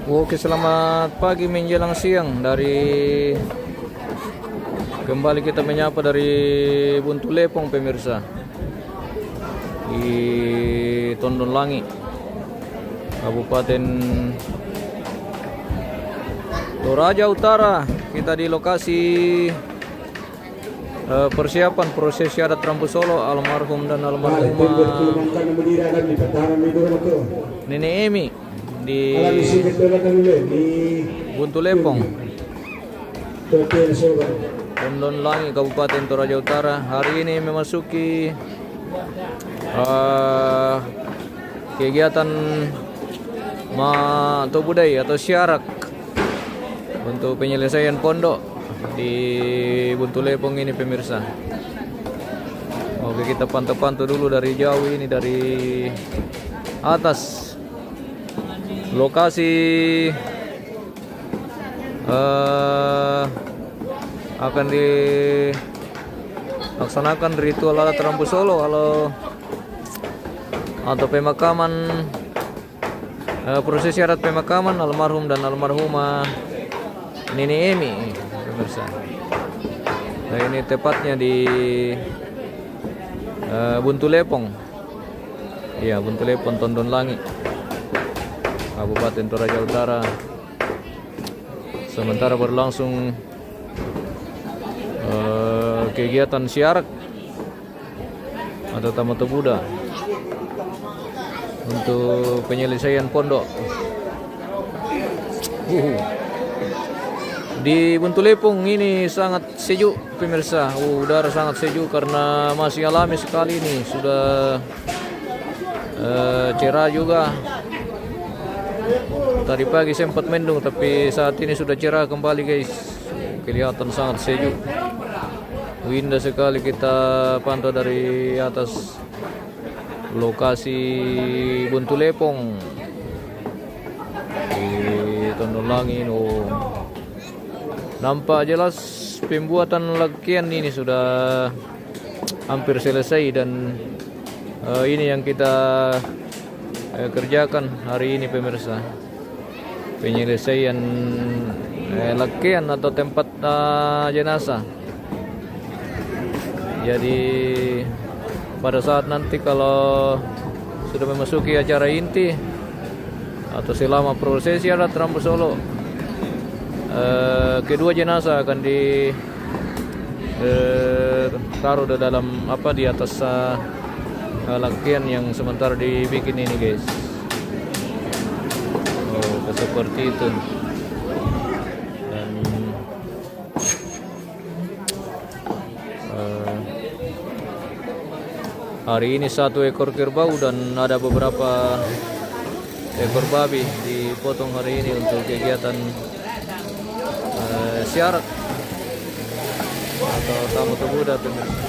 Oke, selamat pagi menjelang siang. Kembali kita menyapa dari Buntu Lepong, pemirsa, di Tondon Langi, Kabupaten Toraja Utara. Kita di lokasi persiapan prosesi adat Rambu Solo almarhum dan almarhumah Nenek Emi di Buntu Lepong, Tondon Langi, Kabupaten Toraja Utara. Hari ini memasuki kegiatan atau budaya atau syarak untuk penyelesaian pondok di Buntu Lepong ini, pemirsa. Oke, kita pantau-pantau dulu dari jauh ini, dari atas lokasi akan dilaksanakan ritual adat Rambu Solo atau pemakaman, prosesi adat pemakaman almarhum dan almarhumah Nenek Emi, pemirsa. Nah, ini tepatnya di Buntu Lepong. Iya, Buntu Lepong, Tondon Langi, Kabupaten Toraja Utara. Sementara berlangsung kegiatan syarak atau Tamatu Buddha untuk penyelesaian pondok. Di Buntu Lepong ini sangat sejuk, pemirsa. Udara sangat sejuk karena masih alami sekali ini. Sudah cerah juga. Tadi pagi sempat mendung, tapi saat ini sudah cerah kembali, guys. Kelihatan sangat sejuk. Indah sekali kita pantau dari atas lokasi Buntu Lepong di Tondon Langi. Nampak jelas pembuatan lakian ini sudah hampir selesai, dan ini yang kita kerjakan hari ini, pemirsa. Penyelesaian lakian atau tempat jenazah. Jadi pada saat nanti kalau sudah memasuki acara inti atau selama prosesi adat Rambu Solo, kedua jenazah akan ditaruh di dalam di atas lakian yang sementara dibikin ini, guys. Seperti itu. Dan hari ini 1 ekor kerbau dan ada beberapa ekor babi dipotong hari ini untuk kegiatan syarat atau Tamatu Buddha, pemirsa.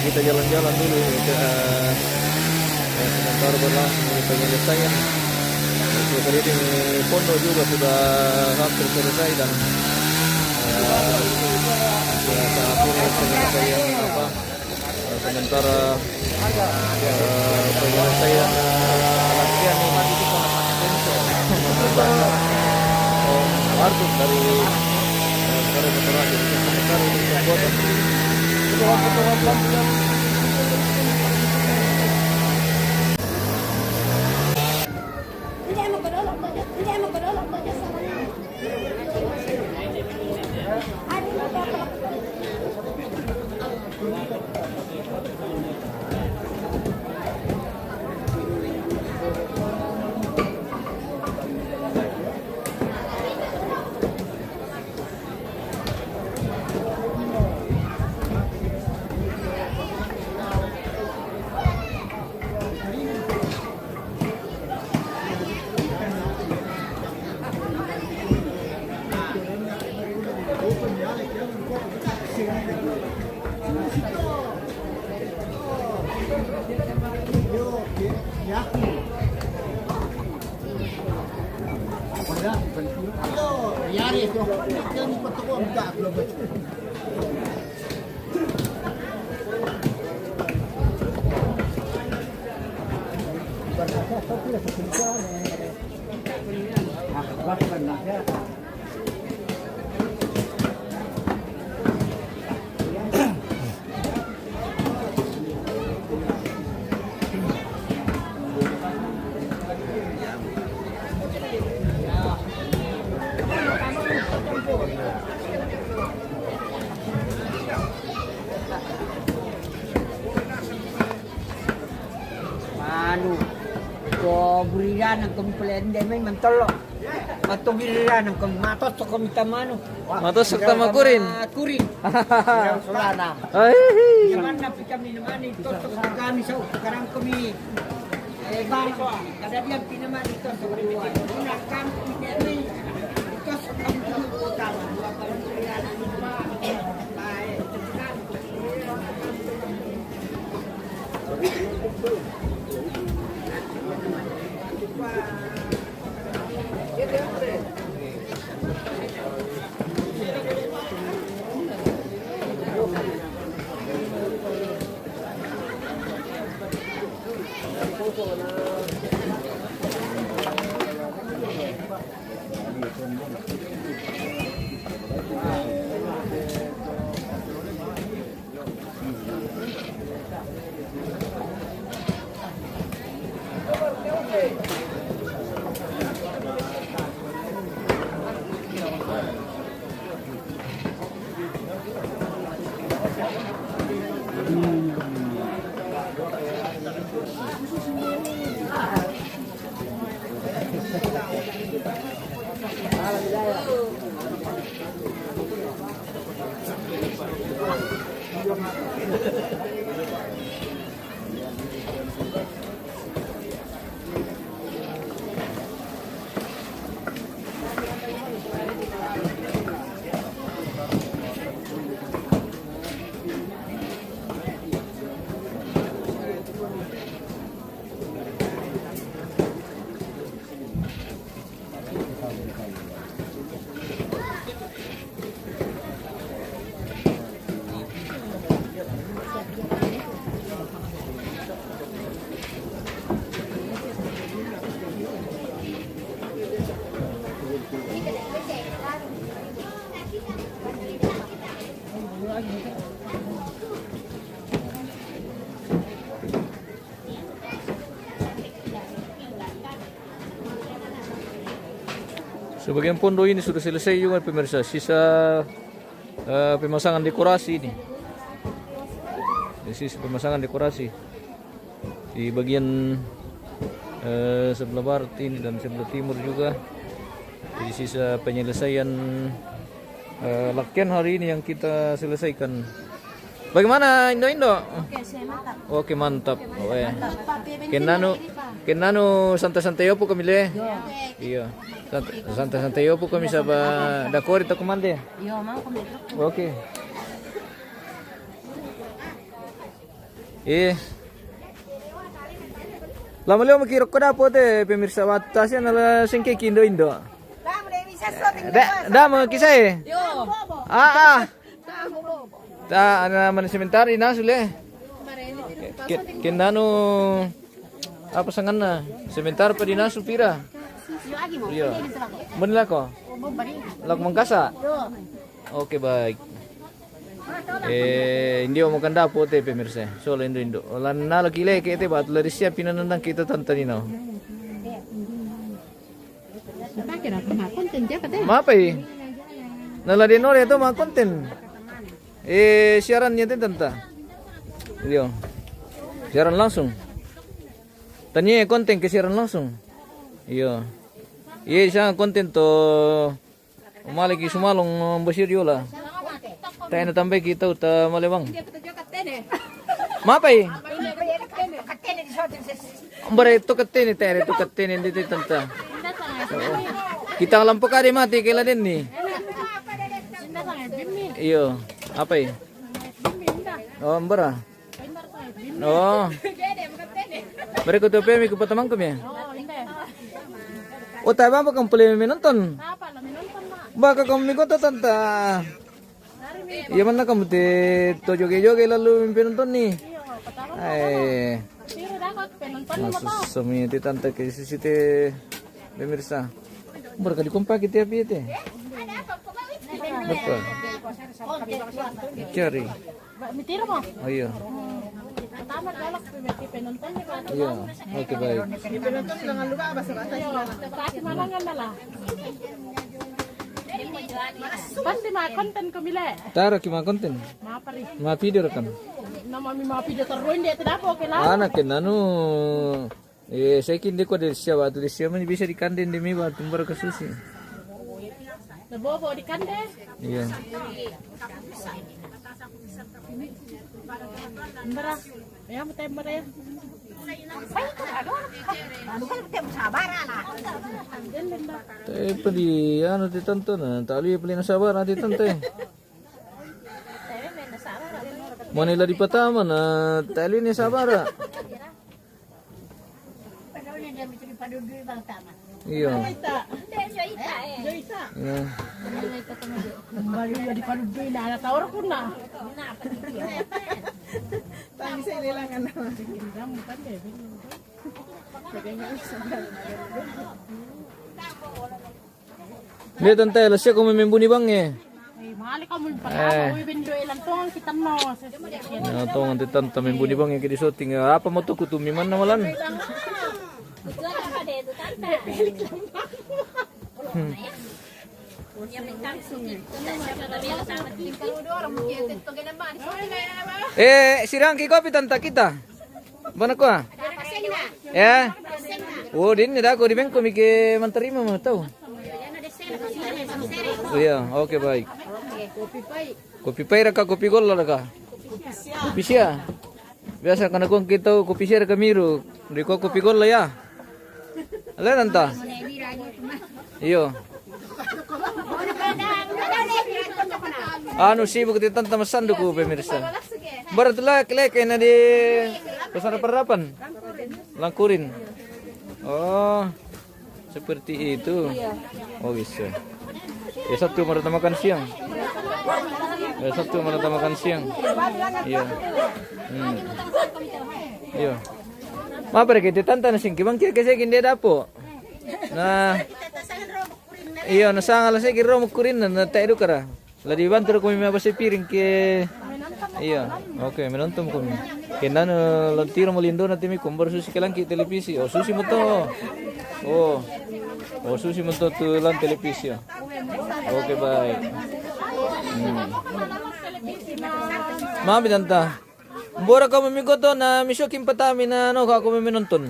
Kita jalan-jalan dulu sementara berlangsung penyelesaian. Seperti ini pondok juga sudah hampir selesai, dan saat ini penyelesaian sementara penyelesaian latihan Artus dari Toraja sementara ini pembuatan. Anu, ko buriran ang komplain din may mantolo. Matugiliran ang matos sa komitamano. Matos sa tama ko rin. Kurin. Solana. Ay. Naman na kami naman ito sa kami sa karang kami. Bangko, kada dia pinaman ito sa buwan. Una kami ini ito sa kami utama. Dua pamilihan ang iba. Ay, Sebagian pondo ini sudah selesai juga pemirsa. Sisa pemasangan dekorasi ini. Sisa pemasangan dekorasi di bagian sebelah barat ini dan sebelah timur juga. Jadi sisa penyelesaian lakian hari ini yang kita selesaikan. Bagaimana Indo-Indo? Oke, mantap. Oke. Kenano santai-santai opo kami le? Iya. Santai-santai opo kami sa ba dakor ito kumande? Yo, mau kami. Oke. Lama leo makirok ko na po te pemirsa watasya na singke Indo-Indo. Da mo kisah Yo. Ta naman sementari na sule. Kenano apa sangan na sementar pa dinasu pira. Iya. Menila ko. Lak mangkasa. Oke baik. Hindi mo maganda po te pemirsa. Solo Indo. Lan na lagi le kete bat larisya pinanandang kita tantanino. Mapai. Naladeno ito mga content. Siaran niya din tanta. Iyo. Siaran langsung. Tanya konten ke siaran langsung. Iyo. Iya siya konten to umaliki sumalong basir yola. Tayo na tambay kita uta malewang. Mapai. Ambare to katene tere to katene dito tanta. Kita lampu kari mati kailan din ni. Iyo. Apa ya? Oh, mbara. Oh. Mereka tuh pemi ke patamang kami. Oh, tahu apa kamu boleh menonton? Baka kami kota tanta. Iya mana kamu to joge-joge lalu penonton nih. Eh, masuk semi ti tante ke sisi pemirsa. Berkali kompak kita api itu. Betul. Cari. Mitiro mo? Ayo. Tamat galak penonton ni kan. Iya. Oke baik. Penonton dengan lupa apa sa malangan na lah. Pasti konten kumile. Tara kima konten. Mapari. Ma video kan. Nama mi mga video taruin dia tidak apa lah. Anak nanu saya kini ko dari siapa tu dari siapa bisa dikandin demi buat tumbar ke susi. Nabobo di kande. Iya. Mbara. Ya mo tayo mbara ya. Tapi anu ditonton tali pelin sabar nanti tante. Manila di pertama na tali ni sabar. Iya. Joita. Iya. Kembali di paduduy na natawar ko na. Tangis sa ilangan na. Kingdom kan deh. Lihat tante, lasya kung may membuni bang eh. Mahali ka mo pa. Wibindo ilang tong kita no. Ya, to nanti tante membuni bang yang kidi shooting. Apa mo to kutumiman na malan? Sirang kopi tanta kita. Mana ko ah? Ya. Oh, din dah aku di bengko mike menterima mau tahu. Oh, iya, oke baik. Kopi pai raka kopi gol raka. Kopi sia. Biasa kana kong kita kopi sia raka miru. Di ko kopi gol ya. Ala tanta. Iyo. Anu sibuk di tanta masanduk ko pemirsa. Baratlah kelek na di pasar perapan. Langkurin. Oh. Seperti itu. Oh bisa. Ya satu merata makan siang. Ya satu merata makan siang. Iya. Iya. Mapa rek itu tanta nasing kibang kira kasi kinde dapo. Nah. Iya nasangal sa kiro mo kurin na tayo kara. Ladi bantu ko may mabasa piring ke. Iya. Oke, menonton kami. Kena lantiro mo lindo na timi kumbar susi kelang ki televisi. Oh susi mo to. Oh. Oh susi mo to lang televisi. Oke baik. Mami tanta. Bora ka mamigo to na misyokin patami na ano ako may menonton.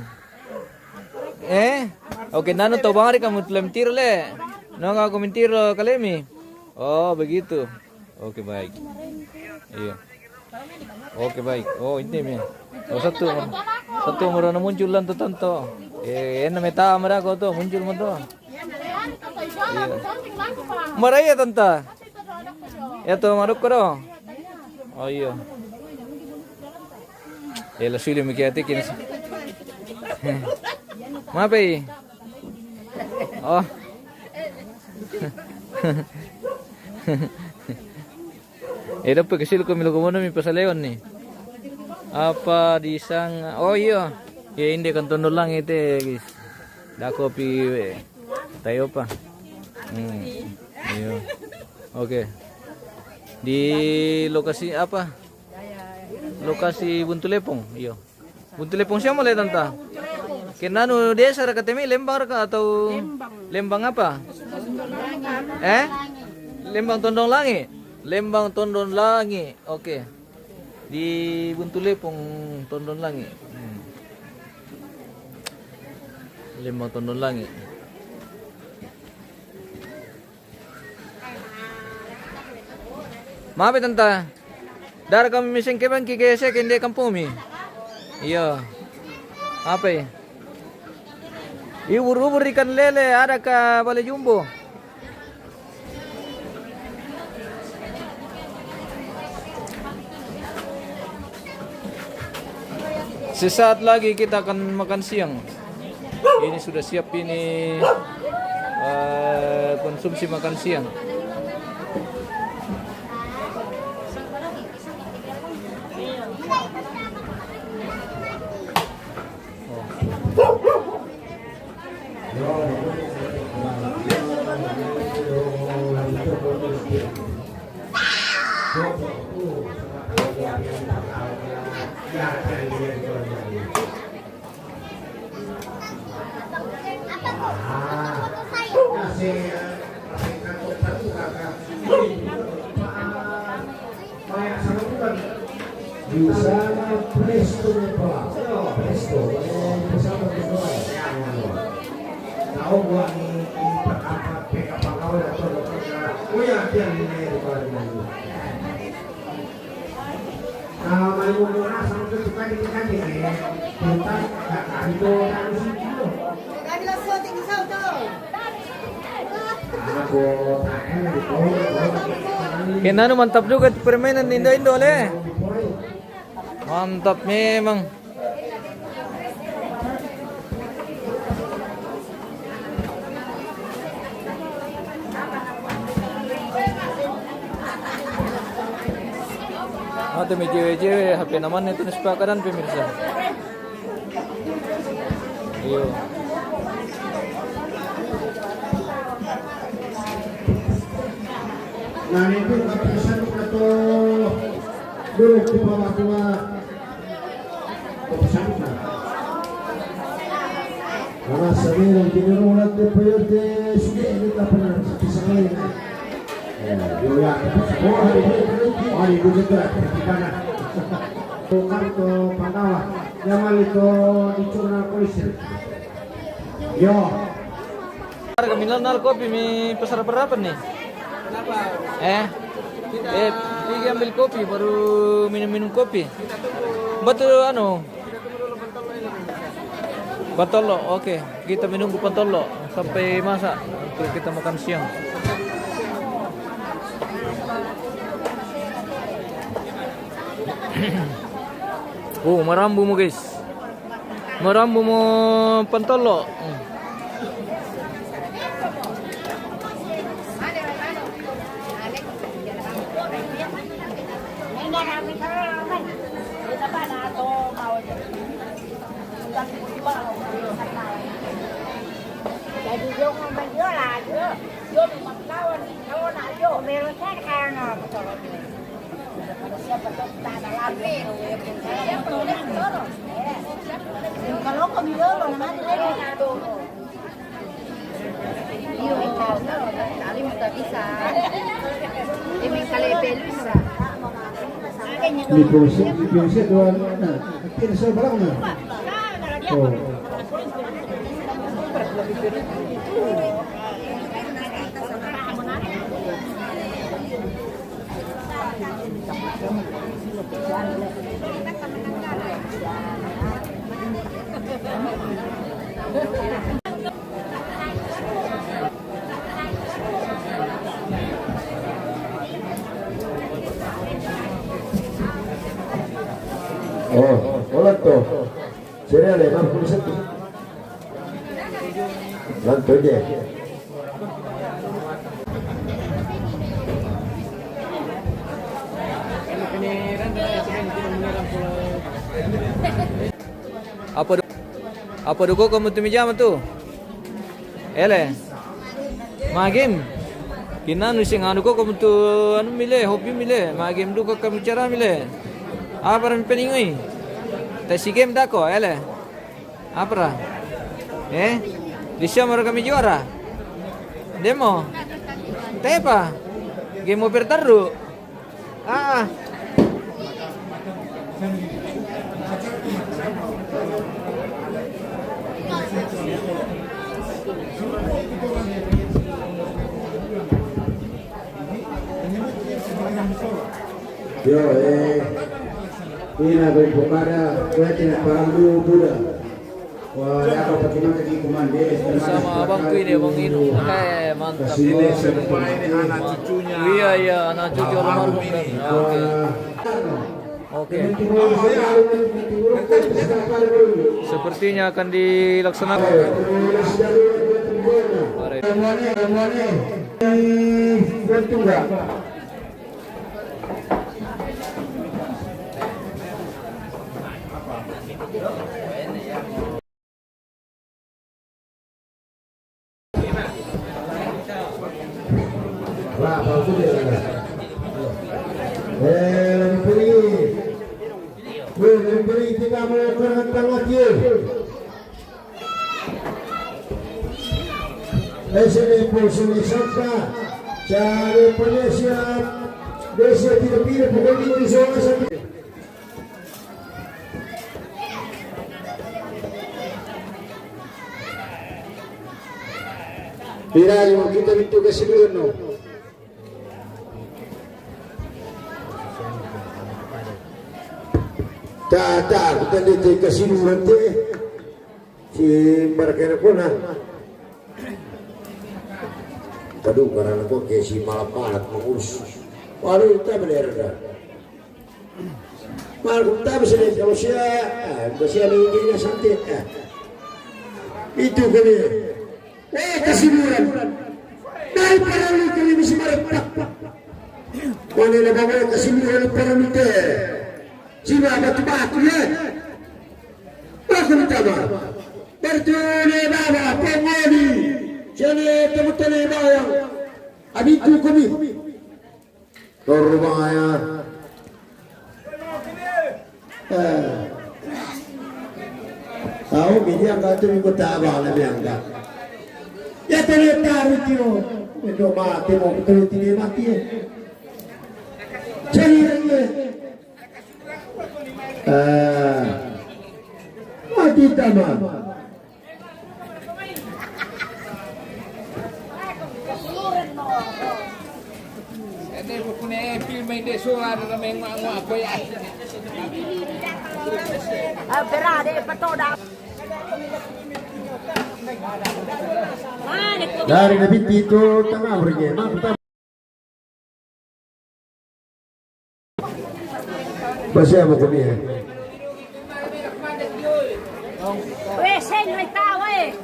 Oke nano to bangari kamu tulam tiro le. No ako mentiro kalemi. Oh begitu. Oke baik. Iya. Oke baik. Oh ini mi. Oh satu murana muncul lan to tanto. Ena meta amara ko to muncul mo to. Iya. Maraya tanta. Ya to maruk ko. Oh iya. La suile mi kiyati kin. Mapai. Oh. Dapat kesil ko milo kumono mi pasaleon ni. Apa di sang oh iya. Ya hindi kan tono lang ite guys. Dako pi tayo pa. Iya. Oke. Di lokasi apa? Lokasi Buntulepong. Iyo. Buntulepong siya mo le tanta. Kinano desa ra katemi Lembang ka atau Lembang apa? Lembang Tondong Langi. Lembang Tondong Langi. Oke. Di Buntulepong Tondong Langi. Lembang Tondong Langi. Maaf tanta. Dar kami mising kebang kikese kende kampung mi. Iya. Apa? Ubur-ubur ikan lele ada ka Balai Jumbo. Sesaat lagi kita akan makan siang. Ini sudah siap ini konsumsi makan siang. Di sana presto Pak. Presto. Bersama kedua. Tahu gua ini apa PKP kau atau oh ya dia ini bukan. Nah, mai muna sama tu suka dikan ni. Tentang kakak itu harus itu. Kami langsung tinggi sau tu. Aku tanya di Kinano mantap juga permainan Indo-Indo le. Mantap memang. Ada cewek-cewek HP naman itu kesepakatan pemirsa. Iyo. Nah itu keputusan atau dulu di bawah tua keputusan karena sebelum dinurunan DPRD sudah ini tak pernah bisa kali ini ya hari itu juga di mana kartu Pandawa yang itu dicurna polisi yo Kami nal kopi mi pasar berapa nih? Pergi ambil kopi baru minum kopi. Betul anu. Pantolo, oke. Kita menunggu pantolo sampai masak untuk kita makan siang. Merambu mo guys. Merambu mo pantolo. Jadi vô không phải vô là vô mình mặc đâu vô nào vô mình nó khác hàng à kalau kami vô rồi mà đi đây là đồ iyo kali muta bisa ini kali pelusa di proses doang nah kira saya barang nah oh hola tuh. Cereale, vamos con esto. Lanto ya. Apa duko kamu tumijama tu? Ele. Magim. Kinanu sing anu ko kamu tu anu mile, hobi mile. Magim duko kamu cara mile. Apa ran peningoi? Tasi game dako, ele. Apa? Di summer kami juara. Demo. Tepa. Game over taru. Yo, ina berpukara, gue tidak paham dulu Buddha. Wah, apa bagaimana lagi komande? Bersama abangku ini, Abang Inu. Mantap. Ini semua ini anak cucunya. Iya, anak cucu almarhum. Oke. Sepertinya akan dilaksanakan. Memberi kita melakukan tangatir. Lesene posisi saka, cari penyiap, desa tidak pilih pokoknya itu soal satu. Birayo kita itu kasih dulu. Tak, kita di kasih dulu nanti. Si mereka pun Aduh, karena kok kayak si malapalat mengurus. Waduh, kita bener dah. Malu kita bisa lihat kalau saya ini santai. Itu kan dia. Kesimpulan. Dari para lu kali bisa marah. Mana nak bawa kesimpulan para minta. Siapa batu ya? Aku minta maaf. Bertune baba pengoni. Jadi teman-teman bayang. Abiku kami. Torbaya. Tahu bini angkat tu ikut tabah lebih angkat. Ya terletak itu. Itu mati mau betul tidak mati. Jadi lagi. Mati tamam. Ini bukannya film ini suara dalam yang apa ya? Berada petoda. Dari lebih itu tengah pergi. Masih apa kau ni? Weh, saya nak tahu weh.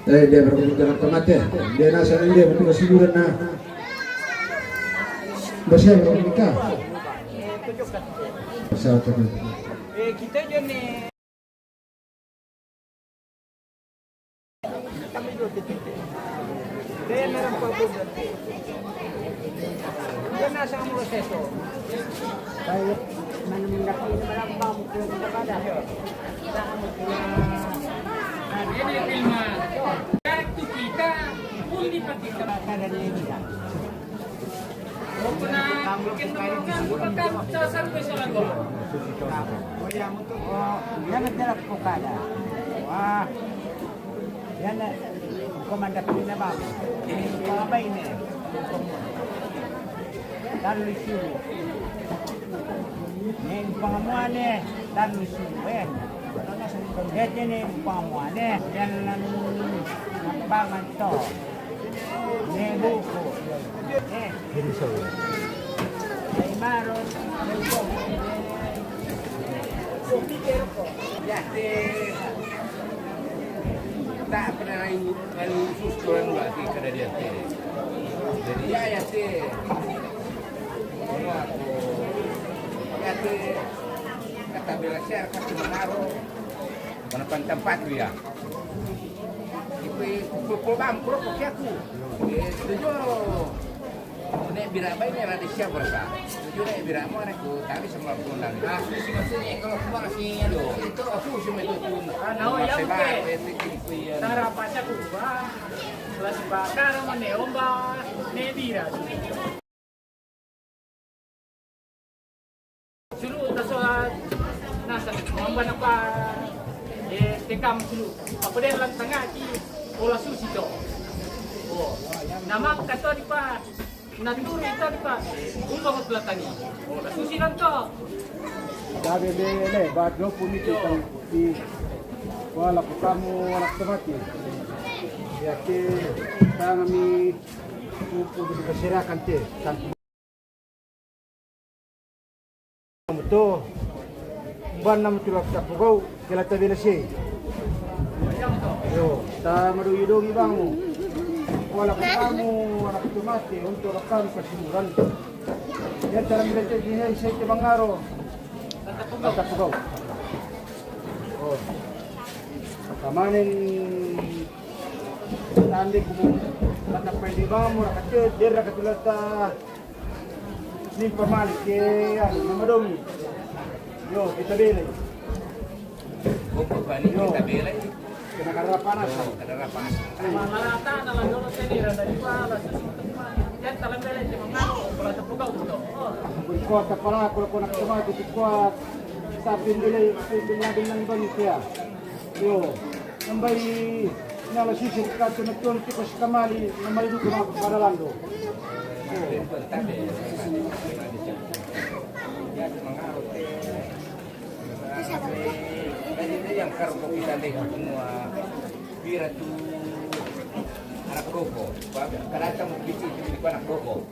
Dia berbicara kematian. Dia nasihat dia betul kesiburan nah. Masih berbicara. Satu. Kita jadi kami dulu titik. Dia merang pabuk. Dia nasa ang proseso. Kaya manamindaki malambang kung kada. Ini filma. Waktu kita pulih pati Kada niya. mungkin kan bukan sasar pesalan gol. Kaya mo to. Yan nagdarap ko kada. Wah. Yan komanda pinaba. Ini pangabay ni. Lalu siyo. Nen pangamuane lalu siyo. Kaya ni pangamuane yan lang nabangan to. Nebuko. Ay maron. Ya tak pernah lalu susulan lagi kada dia. Jadi ya kata bela share kata menaruh menepan tempat dia. Pukul bangkrut kok aku. Setuju. Nek birabai ni ada siap bersa. Setuju nek biramu aku tapi semua pundang. Maksudnya kalau aku masih itu aku cuma itu. oh ya Masih oke. baru itu kuyan. Tara pacha kuba. Kelas bakar sama neomba nebira. Sulu tasoa nasa mamba na pa tekam sulu. Apa dia lang tengah ki olah susi to. Oh, nama kato di pa. Naturi ito di pa. Umpang utlatani. Olah susi lang to. Sabi ni ba't no pumiti kang di wala ko kamo anak tomati. Ya ke kami pupu di kasirakan te kan to ban nam tulak sa pugaw kila tabi na siya. Yo, ta maruyudong ibang wala ko kamo anak tomati untuk lakan pasimuran. Yan cara militer dinay sa Bangaro. Pugaw. Oh. Kamanin tandi ko kata pwede ba mo nakatid dira katulad ta ning pamalik ke ano namadomi. Yo, kita beli. Buku bani kita bela. Kena karapanas. Ada rapat. Malata na lang doon sa nila na di pa alas yan talang bela di mga wala sa pugaw to. Ko ta para ko nakasama ko sa pindili ng bani kaya. Yo, nambay nala sisig ka tunod ko sa kamali na malido ko mga paralando. Jadi yang karbo kita lihat semua bira tu anak koko. Karena kamu biji di anak koko.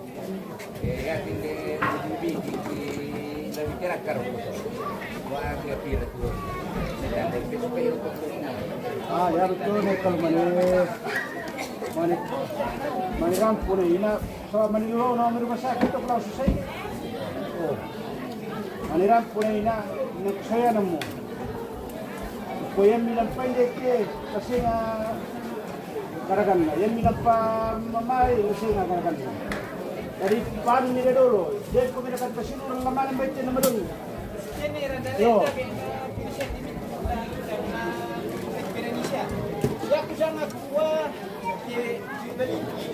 Ya tinggal biji di lebih kira karbo. Wah dia bira tu. Dan lebih supaya koko. Ah, ya betul nih kalau mani rampu nih, ina so mani lo no rumah sakit itu kalau selesai. Oh, mani rampu nih ina saya nemu. Ko yan milang pendek ke kasi nga karagan na. Yan milang pa mamay kasi nga karagan na. Dari paano nila dolo? Dahil ko minakatpasino ng laman ng baiti na madong. Yo. Ya que ya na kuwa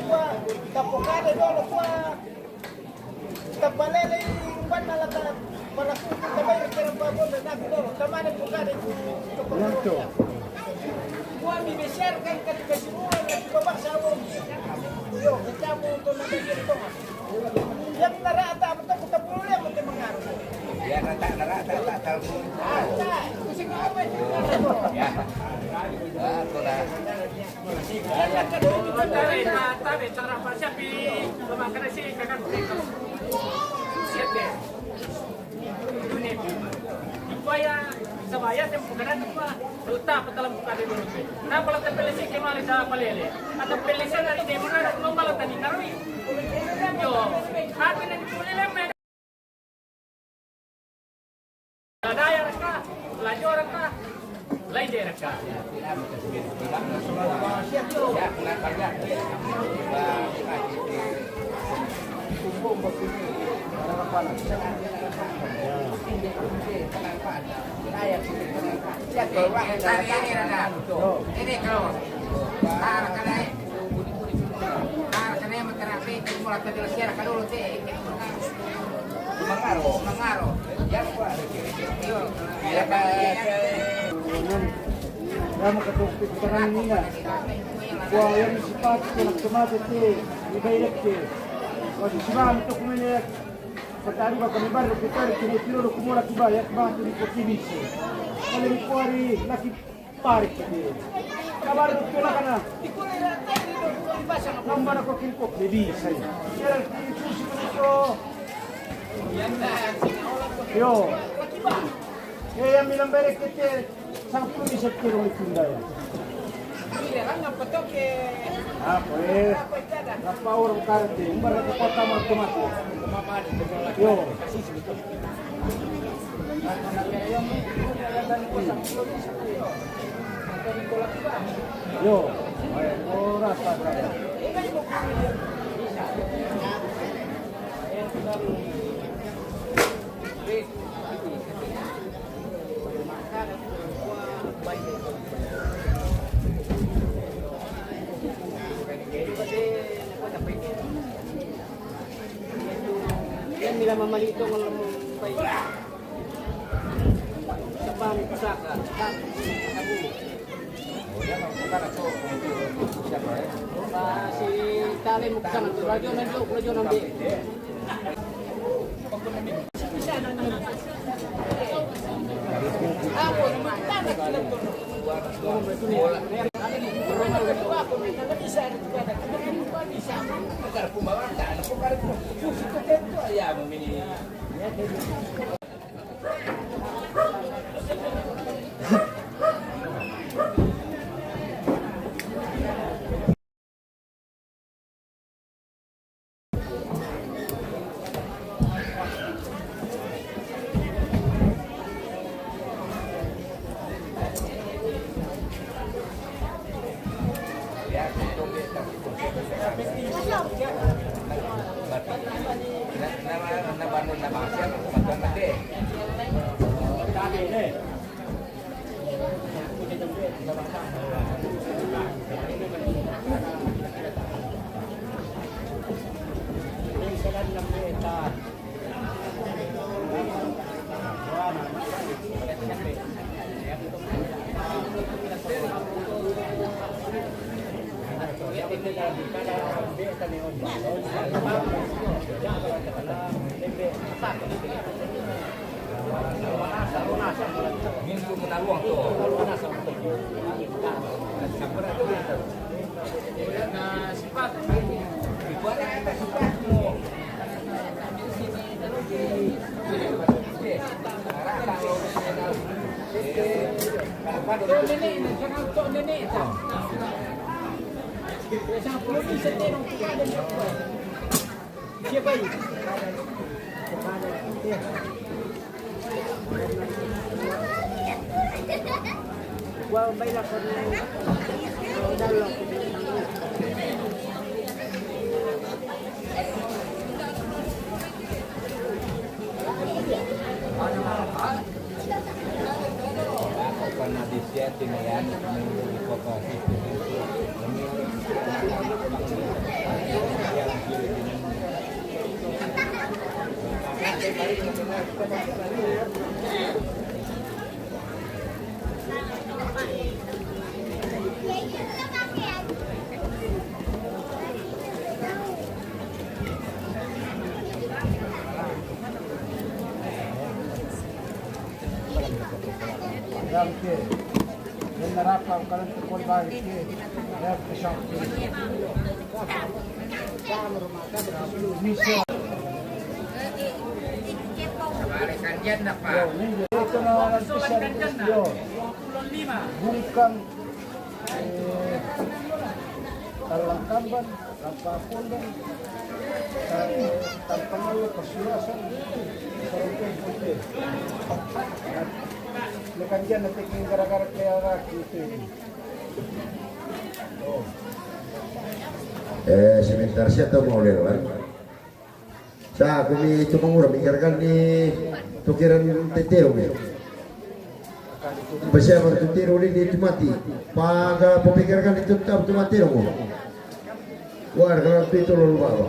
kuwa tapokada dolo kuwa tapalele ban malata para kutabay kira pa bo na dolo tamane pokada Nanto. kuwa mi beser kan katika simula na kibaba sa bo yo kitamu to na dito yang narata mo to kutapulya mo te mangaro Ya rata tak tahu. kasi kuwa Ya. Ah, tola. Tabe cara pasya pi lumakan si kakan siete. Dunia supaya sabaya tem pugana pa uta patalam pugana dulu. Na pala tempele si kemali sa palele. At pele sa dari de mana no pala tani narui. Yo, hati na pulele me. Daya raka, lajo raka, lain de raka. Ya, kenapa ya? Ini kalau karena menterapi mulai terjelaskan kalau mengaro ya ya Kamu ketuk terang ini na. Wah, yang sifat nak semata te, ibarat te. Wah, simam tu kumene. Patari ba kami baru kita kini tiro lu kumula kibaya kama tu di kotibisi. Kalau di kuari laki parik te. Kabar tu kena kana. Nambah nak kokin kok lebih saya. Kira itu sih tu. Yo. Yang bilang berek kita sang pun bisa kira itu dah. Ah, pues. Berapa orang karate? Umbar ke kota mati. Yo. Yo. Ayo, ora rasa. Bila mamalito ng bay. Sa pangsaka. Si Tali Muksan, radyo ng di. Ako naman, tanag sila to. Nabangun na bangsa, magkamati. Minggu menaruang tu. Sifat. Siapa ini? Wow, baila con Dalo. Karena di sini ya, di kota Yang ke, yang neraka kalau terkol balik ke, yang kesang ke. Misa. kanjan apa? Ito na lang spesial. Bungkang Talangkamban, Lampapundan, Tampangalo, Kasulasan, Sarupin Putih. Lekan dyan, natiging gara-gara kaya raki ito. Sebentar siya to mau lewat. Sa kami tumangura mikirkan ni tukiran tetero ni. Basta man tetero ni di mati. Paga pemikirkan itu tetap mati mo. War kalau itu lalu bawa.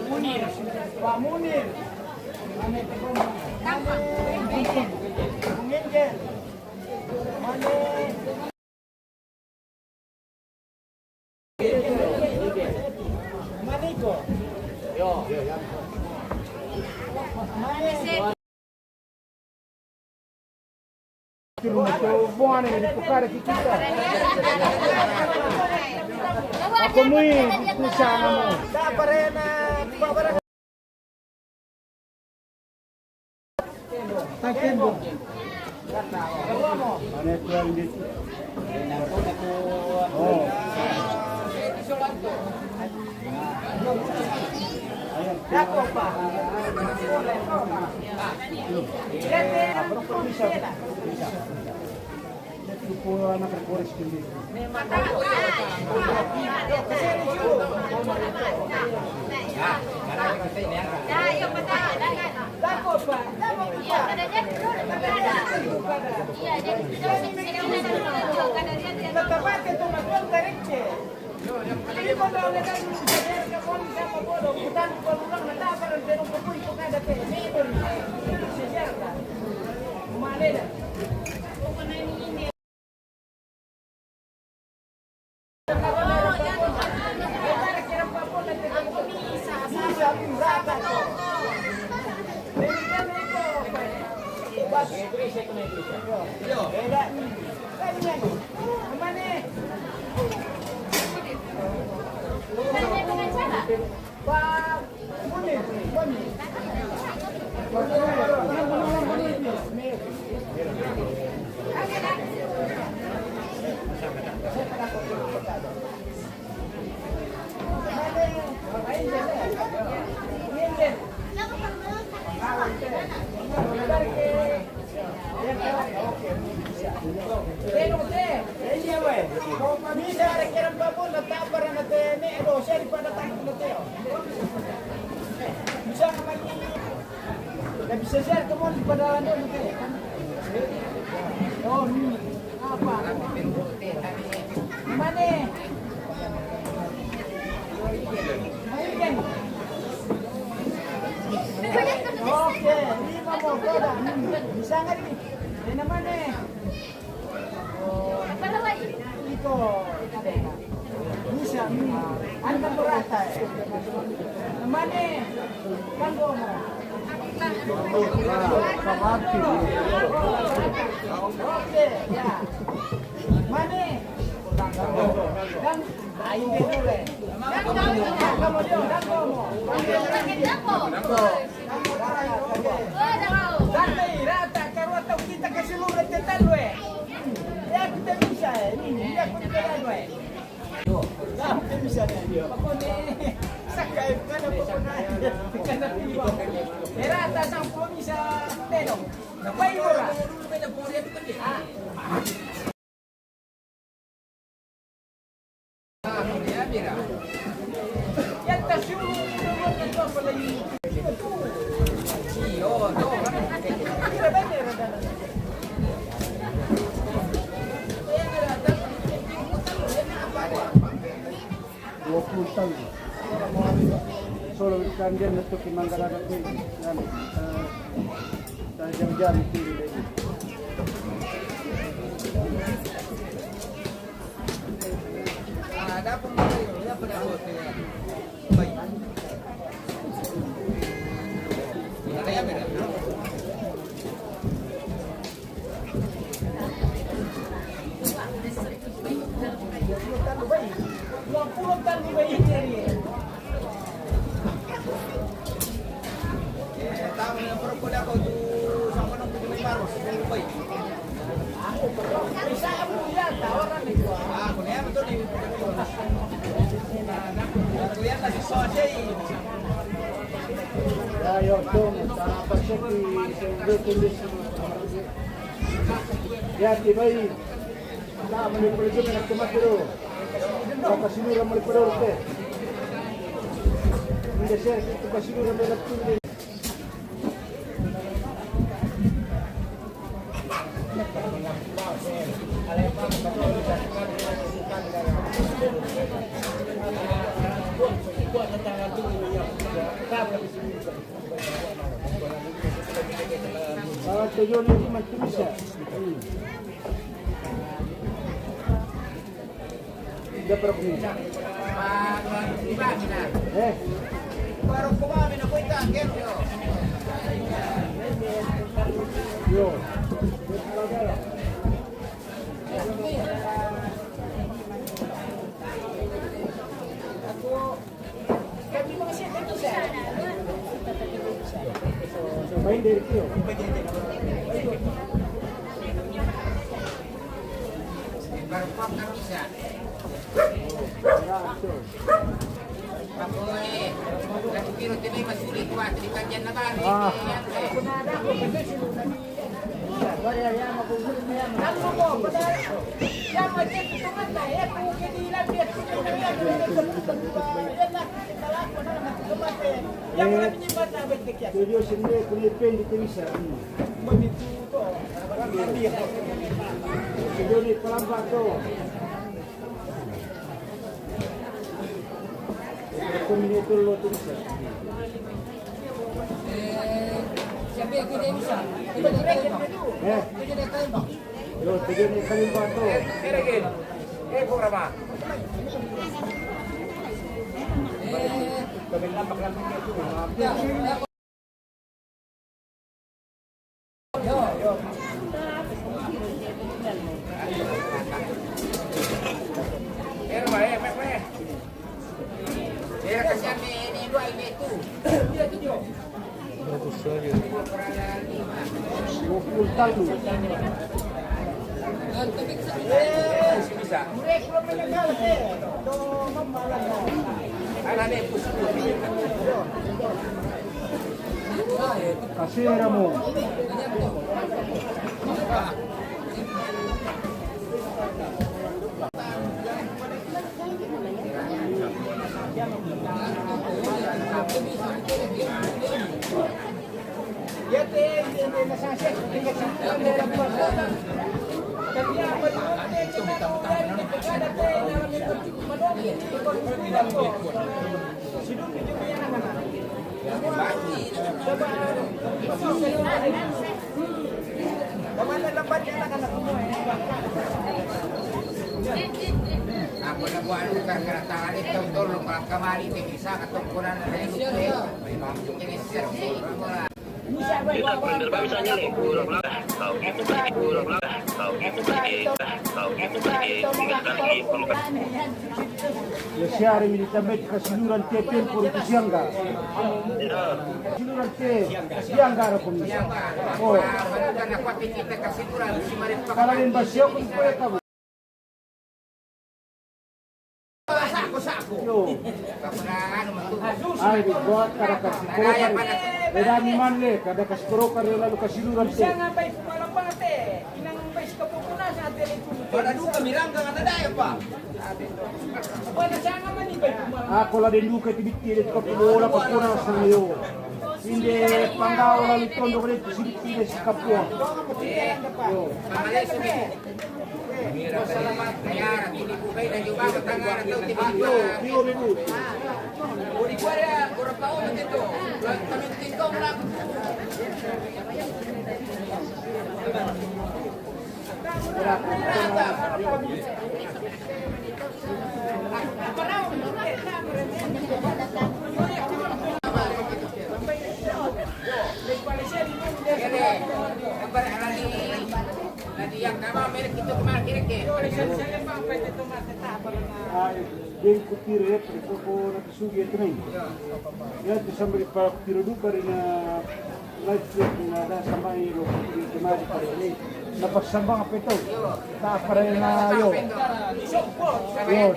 Munir, Pak Munir. Tiro mo buwan ni pukara kita. Ako mo dito sa ano mo. Takendo. Ano ito ang dito? Oh. Dako pa. Ito po anak request ko dito. Bisa share kamu pada anu oh apa mana oke 5 mau produk bisa nggak ini mana itu bisa anda berata mana kanggo oke ya mana kan ayo dulu rata kalau tahu kita kasih lu rentetan lu ya kita bisa ini ya kita lu kita bisa dia pokoknya sakai kana pokoknya kana piwa rata sang bisa tenong napai ora ya tasyu apa lagi Solo kandian untuk Manggaraga ini dan jam-jam itu ada pembeli ya pada hotel baik ada ya beda Ayo dong, apa sih kondisi ya tiba-tiba kita menuju ke tempat itu apa sih yang mau diperoleh ini saya itu pasti yang mau diperoleh tujuh ni macam bisa. Dah berapa ni? baru kemarin aku ikan yo Yo. Main dari kecil. Baru pop kan bisa. Pakoy, lagi kilo tini masulit wa di kanyan na ba? Tujuh sendiri kulipin di Terisa. Tujuh di Pelambat tu. Komunitor lo Terisa. Siapa yang tidak bisa? Yo, tujuh di Pelambat tu. Eragin. Programa. Kasih mo. Ako na buwan ka karatangan ito tolong lang kamari bisa katungkulan na rin ito. May mga sir ko na. Ya siari militamit kasiluran te tempo itu siangga. Kasiluran te siangga ra pun. Oh, Kan ako kita kasiguran si Marit pa. kalau yang basio pun boleh kamu. Sako. Yo, Kapan matu. ay buat kada kasih korokar. Beda ni man le kada kasih korokar lalu kasiluran te. Siya nga ba'y pumalapate? Inang ba'y kapupuna sa atin ito? Pada duka mirang ka nga daya pa. Wala siya nga man ba'y pumalapate? Ako la din duka tibitilit ko pilola pa puna sa ngayo. Hindi pangaw lalu tondo ko dito sibitilit sa kapwa. Yo, Mamalay sa mga. Mira salamat. Kaya hindi ko kayo na yung bago tangan at yung yo, yo ribu. Uri ko rin, kurang pa ulit ito. Kami tingkong lang. Yang nama merek itu kemana kira-kira? Ay, din ko tire pero ko nakasugi ito na. Ya, to sambil para tiro duka rin na live stream na da sa may lo dito na di pare ni. Napasambang apa ito? Ta para na yo. Yo,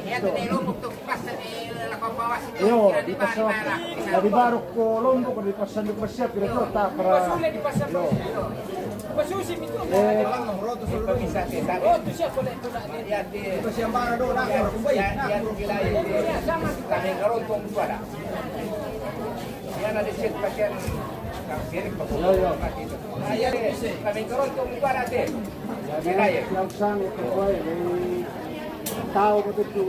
yo, di pasok. Di barok ko londo ko di pasan ko siya pero to ta para. Yo. Pasusim ito. Roto solo bisa kita. Roto siya pala ito na. Ito siya Maradona ako kumbay. Yan kilay. Kami karon kung kuwala. Yan na disit pa siya. Sirik pa po. Ayan kami karon kung kuwala natin. Yang sang ito ko ay tao ko ito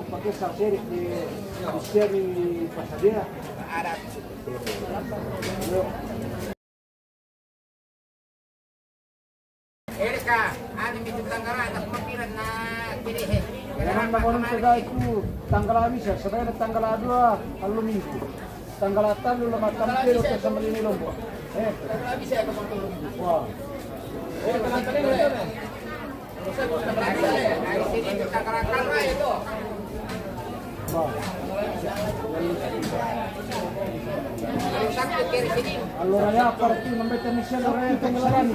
pakai sa serik ni siya ni Pasadena. Arab. Yo. Erika, ano medyo tanggaran at mapiran na kinihe. Naman makulong sa dahil ko, tanggal bisa, sabay na tanggal 2, ang luminggo. Tanggal 3, lamat tampilo sa Malinilombo. Bisa ako matulog. Wow. Ay, sini tanggaran kalma ito. Wow. Ang sakit Allora ya parti membeta misian orang yang tenggelam.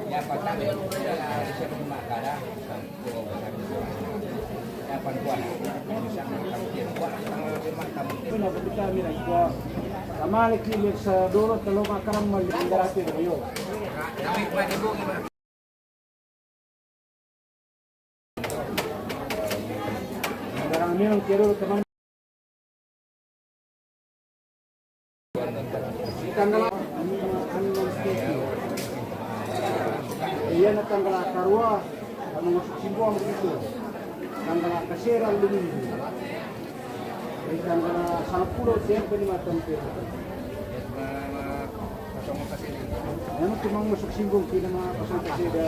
Ya patang ya bisa bermakara ya panduan bisa kamu buat tanggal 5 kamu Puna kita mira kwa kamali kile sa dolo talo makaram malindarati yo. kami pada bu gimana Barang ni ang kiro teman. Tanggal Iya na tanggal karua anu masuk simbuang begitu. Tanggal kasera luminggu. Dari tanggal 10 tempo ni matampe. Ano cuma masuk simbong kina mga pasang kaseda.